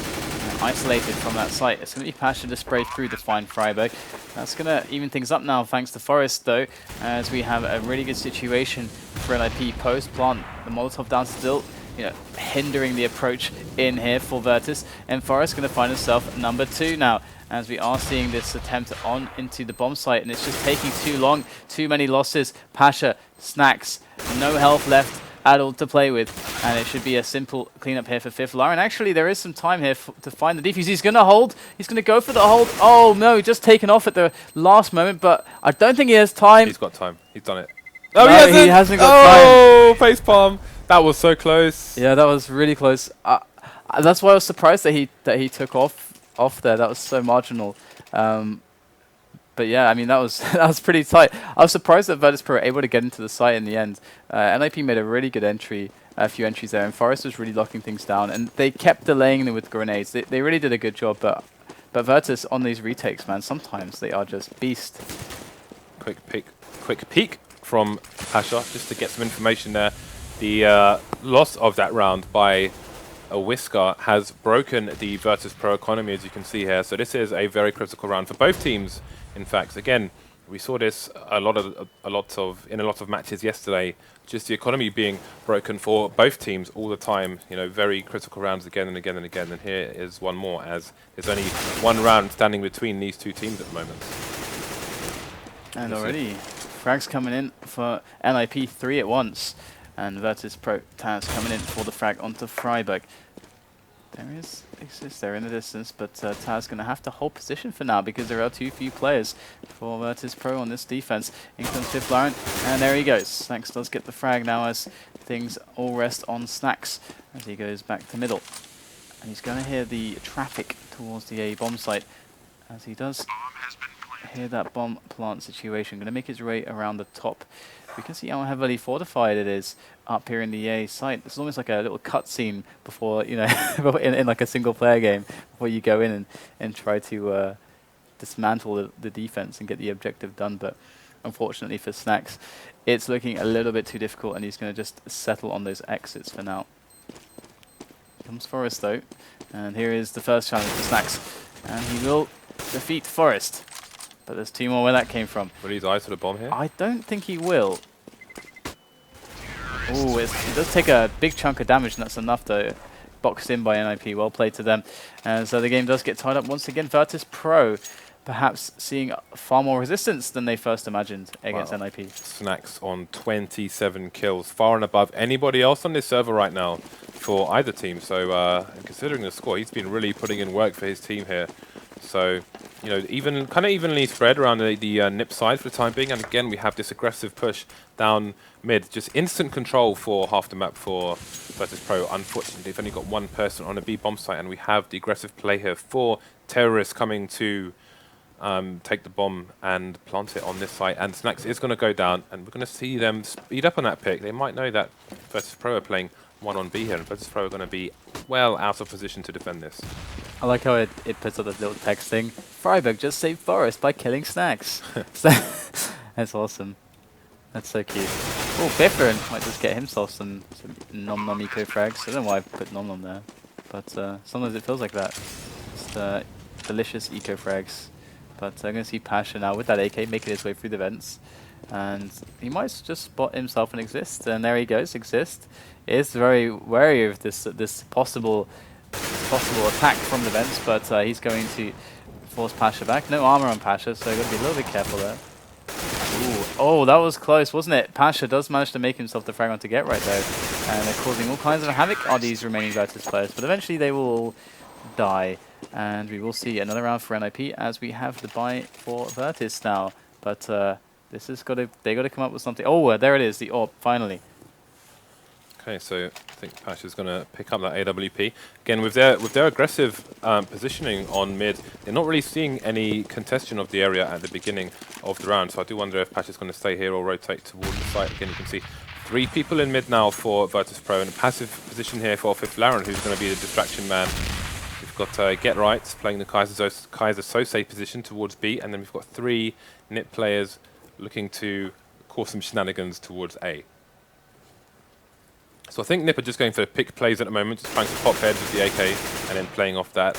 isolated from that site. It's going to be Pasha to spray through to find Friberg. That's going to even things up now, thanks to Forest, though, as we have a really good situation for NIP post-plant. The Molotov down still you know, hindering the approach in here for Virtus. And Forest going to find himself number 2 now, as we are seeing this attempt on into the bomb site, and it's just taking too long, too many losses. Pasha, Snax, no health left at all to play with, and it should be a simple cleanup here for Fifflaren. Actually, there is some time here to find the defuse. He's going to hold. He's going to go for the hold. Oh no, just taken off at the last moment, but I don't think he has time. He's got time. He's done it. Oh, no, he hasn't got time. Oh, facepalm. That was so close. Yeah, that was really close. That's why I was surprised that he took off there. That was so marginal. But yeah, I mean, that was pretty tight. I was surprised that Virtus.pro were able to get into the site in the end. NIP made a really good entry, a few entries there, and Forest was really locking things down. And they kept delaying them with grenades. They really did a good job, but Virtus on these retakes, man, sometimes they are just beast. Quick peek from Pasha, just to get some information there. The loss of that round by a whisker has broken the Virtus.pro economy, as you can see here. So this is a very critical round for both teams. In fact, again, we saw this in a lot of matches yesterday. Just the economy being broken for both teams all the time. You know, very critical rounds again and again and again. And here is one more, as there's only one round standing between these two teams at the moment. And already, frags coming in for NIP 3 at once, and Virtus.pro TaZ coming in for the frag onto Friberg. There is Xizt there in the distance, but TaZ going to have to hold position for now because there are too few players for Virtus.pro on this defense. In comes Fifflaren, and there he goes. Snax does get the frag now as things all rest on Snax as he goes back to middle. And he's going to hear the traffic towards the A bomb site as he does hear that bomb plant situation. Going to make his way around the top. We can see how heavily fortified it is up here in the A site. It's almost like a little cutscene before, you know, in like a single player game, before you go in and try to dismantle the defense and get the objective done. But unfortunately for Snax, it's looking a little bit too difficult, and he's going to just settle on those exits for now. Comes Forest though, and here is the first challenge for Snax, and he will defeat Forest. But there's 2 more where that came from. Will he die to the bomb here? I don't think he will. Oh, it does take a big chunk of damage, and that's enough though. Boxed in by NIP. Well played to them. And so the game does get tied up once again. Virtus.pro perhaps seeing far more resistance than they first imagined against NIP. Snax on 27 kills, far and above anybody else on this server right now for either team. So considering the score, he's been really putting in work for his team here. So, you know, kind of evenly spread around the NIP side for the time being. And again, we have this aggressive push down mid. Just instant control for half the map for Virtus.pro. Unfortunately, they've only got one person on a B bomb site, and we have the aggressive play here for terrorists coming to take the bomb and plant it on this site. And Snax is going to go down, and we're going to see them speed up on that pick. They might know that Virtus.pro are playing 1 on B here, and Virtus.pro are going to be well out of position to defend this. I like how it puts up this little text thing. Friberg just saved Forest by killing Snax. That's awesome. That's so cute. Oh, Fifflaren might just get himself some nom-nom eco frags. I don't know why I put nom-nom there, but sometimes it feels like that. Just delicious eco frags. But I'm going to see Pasha now with that AK making his way through the vents. And he might just spot himself an Xizt, and there he goes. Xizt is very wary of this possible attack from the vents, but he's going to force Pasha back. No armor on Pasha, so got to be a little bit careful there. Ooh. Oh, that was close, wasn't it? Pasha does manage to make himself the frag on to get right there, and they're causing all kinds of havoc on these remaining Virtus players, but eventually they will all die, and we will see another round for NIP as we have the buy for Virtus now. But this has got to, they got to come up with something. Oh, there it is, the AWP finally. Okay, so I think Pasha's going to pick up that AWP. Again, with their aggressive positioning on mid, they're not really seeing any contestation of the area at the beginning of the round. So I do wonder if Pasha's going to stay here or rotate towards the site. Again, you can see 3 people in mid now for Virtus.pro, and a passive position here for Fifflaren, who's going to be the distraction man. We've got Get Right playing the Kaiser Sose position towards B, and then we've got 3 NIP players looking to cause some shenanigans towards A. So I think NIP are just going for pick plays at the moment, just trying to pop heads with the AK and then playing off that.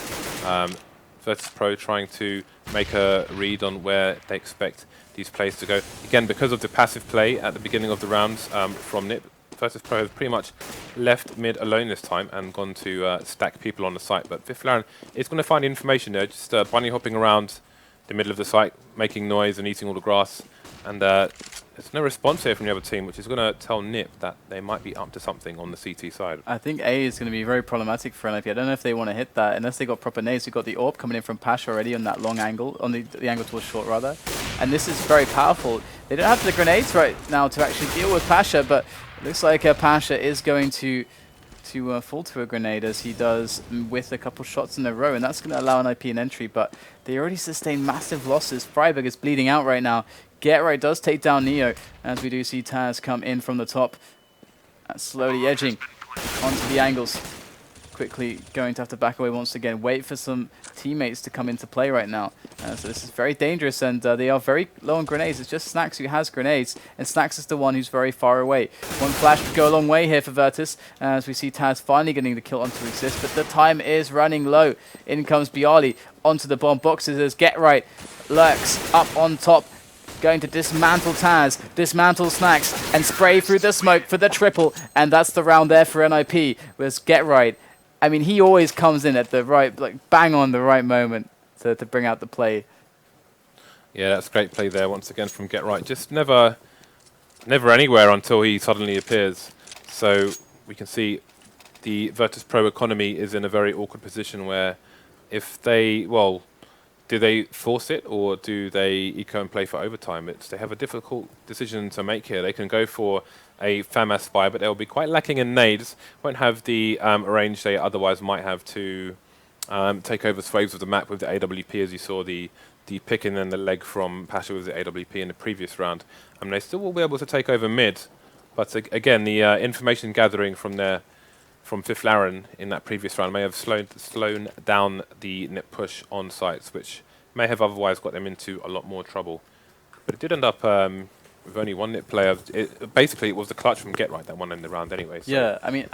Virtus.pro trying to make a read on where they expect these plays to go. Again, because of the passive play at the beginning of the rounds from NIP, Virtus.pro have pretty much left mid alone this time and gone to stack people on the site. But Fifflaren is going to find information there, just bunny hopping around the middle of the site, making noise and eating all the grass. And there's no response here from the other team, which is going to tell Nip that they might be up to something on the CT side. I think A is going to be very problematic for NIP. I don't know if they want to hit that, unless they got proper nades. We've got the AWP coming in from Pasha already on that long angle, on the angle towards short rather. And this is very powerful. They don't have the grenades right now to actually deal with Pasha, but it looks like Pasha is going to fall to a grenade, as he does with a couple shots in a row, and that's going to allow NIP an entry, but they already sustained massive losses. Friberg is bleeding out right now. Get Right does take down Neo, as we do see TaZ come in from the top, slowly edging onto the angles. Quickly going to have to back away once again, wait for some teammates to come into play right now. So this is very dangerous, and they are very low on grenades. It's just Snax who has grenades, and Snax is the one who's very far away. One flash would go a long way here for Virtus, as we see TaZ finally getting the kill onto Xizt, but the time is running low. In comes byali onto the bomb boxes as Get Right lurks up on top, going to dismantle TaZ, dismantle Snax, and spray through the smoke for the triple, and that's the round there for NIP, whereas Get Right, I mean, he always comes in at the right, like, bang on the right moment to bring out the play. Yeah, that's great play there once again from Get Right. Just never anywhere until he suddenly appears. So we can see the Virtus.pro economy is in a very awkward position where if they, well, do they force it or do they eco and play for overtime? They have a difficult decision to make here. They can go for a FAMAS spy, but they'll be quite lacking in nades. Won't have the range they otherwise might have to take over swathes of the map with the AWP, as you saw the pick and then the leg from Pasha with the AWP in the previous round. They still will be able to take over mid, but again, the information gathering from Fifflaren in that previous round may have slowed down the nip push on sites, which may have otherwise got them into a lot more trouble. But it did end up with only one nip player. Basically, it was the clutch from Get Right that won in the round anyway. So. Yeah, I mean,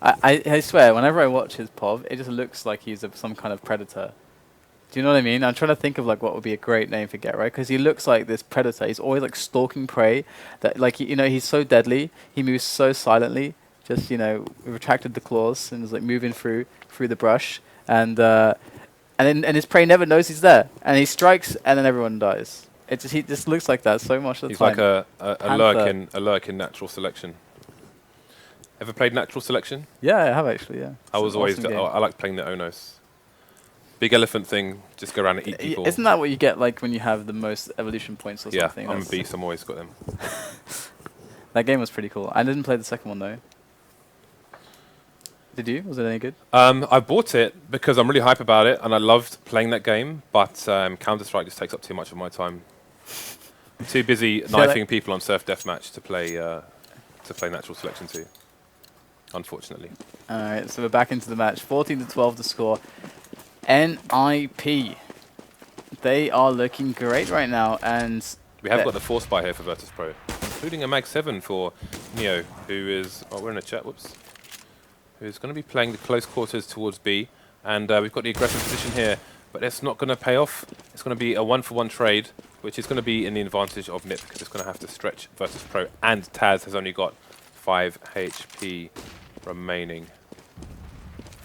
I swear, whenever I watch his POV, it just looks like he's some kind of predator. Do you know what I mean? I'm trying to think of like what would be a great name for Get Right, because he looks like this predator. He's always like stalking prey. That like he's so deadly. He moves so silently. Just retracted the claws and is like moving through the brush, and his prey never knows he's there, and he strikes, and then everyone dies. He just looks like that so much of the time. He's like a lurk in natural selection. Ever played natural selection? Yeah, I have actually. Yeah. I was always I like playing the Onos. Big elephant thing, just go around and eat people. Isn't that what you get like when you have the most evolution points or something? Yeah, I'm a beast. I'm always got them. That game was pretty cool. I didn't play the second one though. Did you? Was it any good? I bought it because I'm really hype about it, and I loved playing that game. But Counter-Strike just takes up too much of my time. I'm too busy knifing people on Surf Deathmatch to play Natural Selection 2. Unfortunately. All right, so we're back into the match. 14-12 to score. NIP. They are looking great right now, and we have got the Force Spy here for Virtus.pro, including a Mag 7 for Neo, who is we're in a chat. Whoops. Who's going to be playing the close quarters towards B, and we've got the aggressive position here, but it's not going to pay off. It's going to be a 1-for-1 trade, which is going to be in the advantage of Nip, because it's going to have to stretch Virtus.pro, and TaZ has only got 5 HP remaining,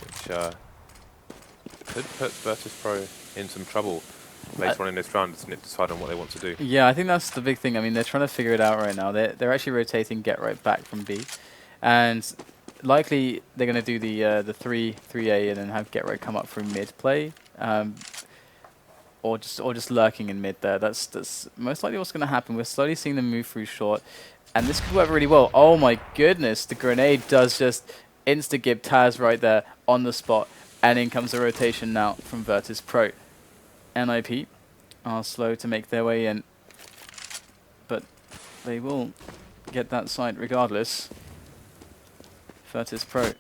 which could put Virtus.pro in some trouble later on in this round as Nip decide on what they want to do. Yeah, I think that's the big thing. I mean, they're trying to figure it out right now. They're actually rotating Get Right back from B, and likely they're going to do the 3A and then have Get Right come up from mid play, or just lurking in mid there. That's most likely what's going to happen. We're slowly seeing them move through short, and this could work really well. Oh my goodness, the grenade does just insta-gib TaZ right there on the spot, and in comes the rotation now from Virtus.pro. NIP are slow to make their way in, but they will get that side regardless. Virtus.pro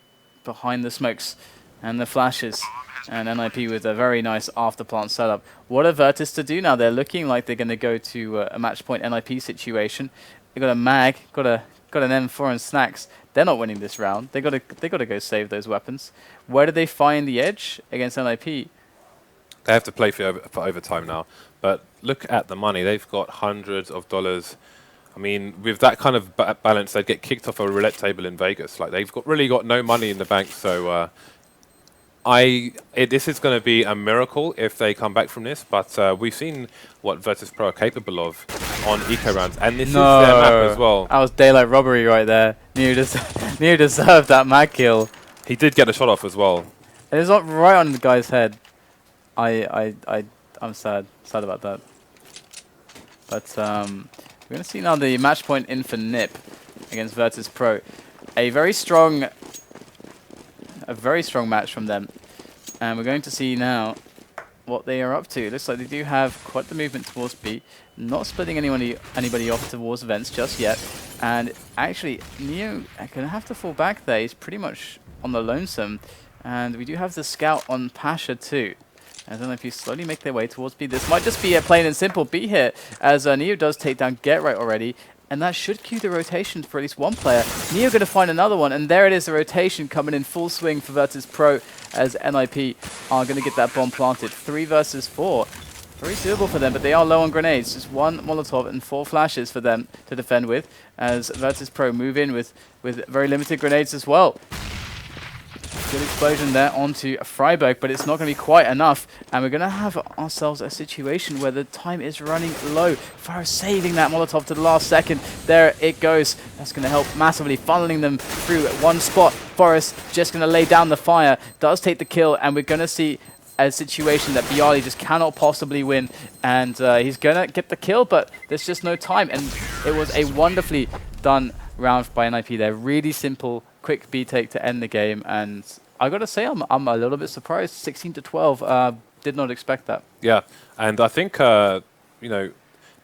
behind the smokes and the flashes, and NIP with a very nice after-plant setup. What are Virtus to do now? They're looking like they're going to go to a match point NIP situation. They got a mag, got an M4 and Snax. They're not winning this round. They got to go save those weapons. Where do they find the edge against NIP? They have to play for overtime now, but look at the money. They've got hundreds of dollars I mean, with that kind of balance, they'd get kicked off a roulette table in Vegas. Like they've really got no money in the bank. So this is going to be a miracle if they come back from this. But we've seen what Virtus.pro are capable of on eco rounds, and this is their map as well. That was daylight robbery right there. Neo deserved that mag kill. He did get a shot off as well. It was up right on the guy's head. I'm sad about that. But we're going to see now the match point in for NiP against Virtus.pro. A very strong match from them. And we're going to see now what they are up to. It looks like they do have quite the movement towards B. Not splitting anybody off towards vents just yet. And actually, Neo are going to have to fall back there. He's pretty much on the lonesome. And we do have the scout on Pasha too. I don't know if you slowly make their way towards B. This might just be a plain and simple B hit, as Neo does take down Get Right already. And that should cue the rotation for at least one player. Neo going to find another one, and there it is, the rotation coming in full swing for Virtus.pro, as NIP are going to get that bomb planted. 3 versus 4. Very doable for them, but they are low on grenades. Just 1 Molotov and 4 flashes for them to defend with, as Virtus.pro move in with very limited grenades as well. Good explosion there onto Friberg, but it's not going to be quite enough. And we're going to have ourselves a situation where the time is running low. Faro saving that Molotov to the last second. There it goes. That's going to help massively, funneling them through at one spot. Forrest just going to lay down the fire, does take the kill, and we're going to see a situation that byali just cannot possibly win. And he's going to get the kill, but there's just no time. And it was a wonderfully done round by NIP there. Really simple, quick B take to end the game, and I gotta say I'm a little bit surprised. 16-12, did not expect that. Yeah, and I think you know,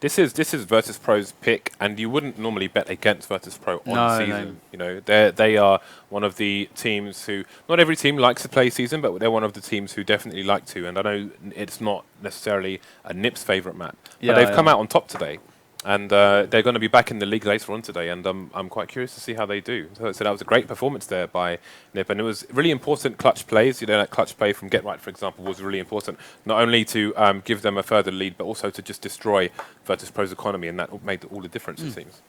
this is Virtus.pro's pick, and you wouldn't normally bet against Virtus.pro on season. No. You know, they are one of the teams who, not every team likes to play season, but they're one of the teams who definitely like to. And I know it's not necessarily a NiP's favorite map, but they've come out on top today. And they're going to be back in the league later on today, and I'm quite curious to see how they do. So that was a great performance there by NiP, and it was really important clutch plays. You know, that clutch play from Get Right, for example, was really important, not only to give them a further lead, but also to just destroy Virtus.pro's economy, and that made all the difference, it seems.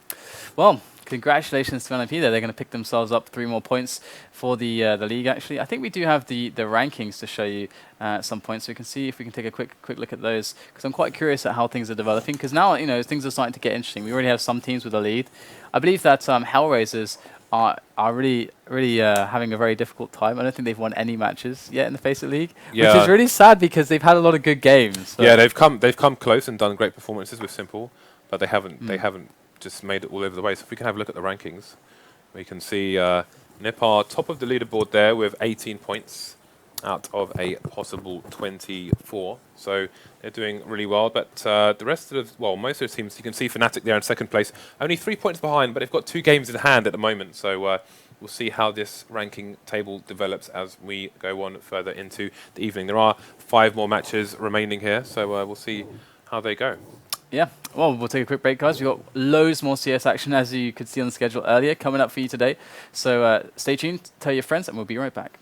Well, congratulations to NIP there. They're going to pick themselves up 3 more points for the league, actually. I think we do have the rankings to show you at some point, so we can see if we can take a quick look at those, because I'm quite curious at how things are developing, because now, you know, things are starting to get interesting. We already have some teams with a lead. I believe that Hellraisers are really having a very difficult time. I don't think they've won any matches yet in the FACEIT League, which is really sad, because they've had a lot of good games. So. Yeah, they've come close and done great performances with Simple, but they haven't just made it all over the way. So if we can have a look at the rankings, we can see NiP are top of the leaderboard there with 18 points out of a possible 24. So they're doing really well. But the rest of the, well, most of the teams, you can see Fnatic there in second place, only 3 points behind, but they've got 2 games in hand at the moment. So we'll see how this ranking table develops as we go on further into the evening. There are 5 more matches remaining here, so we'll see how they go. Yeah, well, we'll take a quick break, guys. We've got loads more CS action, as you could see on the schedule earlier, coming up for you today. So stay tuned, tell your friends, and we'll be right back.